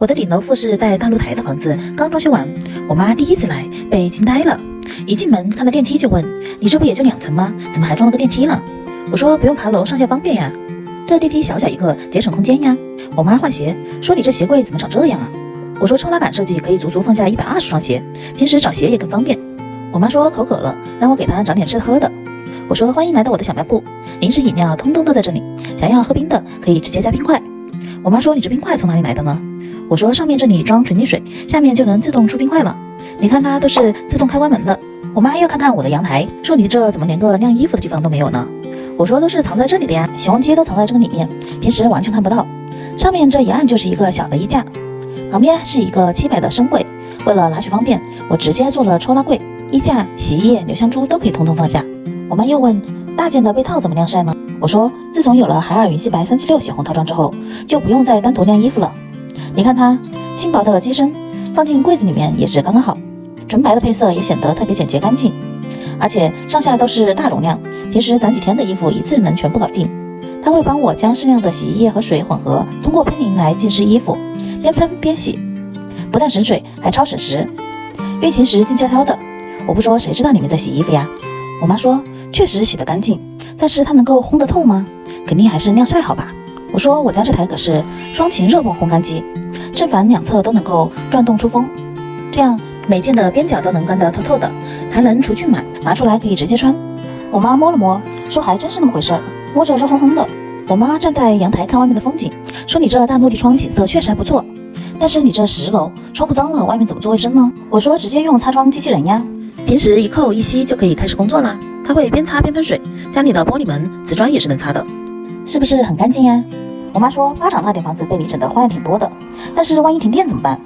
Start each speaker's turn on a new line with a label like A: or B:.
A: 我的顶楼复式带大露台的房子刚装修完，我妈第一次来被惊呆了。一进门看到电梯就问：“你这不也就2层吗？怎么还装了个电梯呢？”我说：“不用爬楼，上下方便呀。这电梯小小一个，节省空间呀。”我妈换鞋说：“你这鞋柜怎么长这样啊？”我说：“抽拉板设计可以足足放下120双鞋，平时找鞋也更方便。”我妈说口渴了，让我给她找点吃的喝的。我说：“欢迎来到我的小卖部，零食饮料通通都在这里，想要喝冰的可以直接加冰块。”我妈说：“你这冰块从哪里来的呢？”我说：“上面这里装纯净水，下面就能自动出冰块了。你看它都是自动开关门的。”我妈又看看我的阳台，说：“你这怎么连个晾衣服的地方都没有呢？”我说：“都是藏在这里的呀，洗碗机都藏在这个里面，平时完全看不到。上面这一按就是一个小的衣架，旁边是一个7摆的深柜。为了拿取方便，我直接做了抽拉柜，衣架、洗衣液、留香珠都可以通通放下。”我妈又问：“大件的被套怎么晾晒呢？”我说：“自从有了海尔云吸白376血红套装之后，就不用再单独晾衣服了。你看它轻薄的机身，放进柜子里面也是刚刚好，纯白的配色也显得特别简洁干净，而且上下都是大容量，平时攒几天的衣服一次能全部搞定。它会帮我将适量的洗衣液和水混合，通过喷淋来浸湿衣服，边喷边洗，不但省水还超省时。运行时静悄悄的，我不说谁知道里面在洗衣服呀？”我妈说：“确实洗得干净，但是它能够烘得透吗？肯定还是晾晒好吧。”我说：“我家这台可是双擎热泵烘干机，正反两侧都能够转动出风，这样每件的边角都能干得透透的，还能除菌螨，拿出来可以直接穿。”我妈摸了摸，说：“还真是那么回事儿，摸着热烘烘的。”我妈站在阳台看外面的风景，说：“你这大落地窗景色确实还不错，但是你这10楼窗户脏了，外面怎么做卫生呢？”我说：“直接用擦窗机器人呀，平时一扣一吸就可以开始工作啦。它会边擦边喷水，家里的玻璃门、瓷砖也是能擦的，是不是很干净呀？”我妈说：“巴掌大点房子被你整得花样挺多的，但是万一停电怎么办？”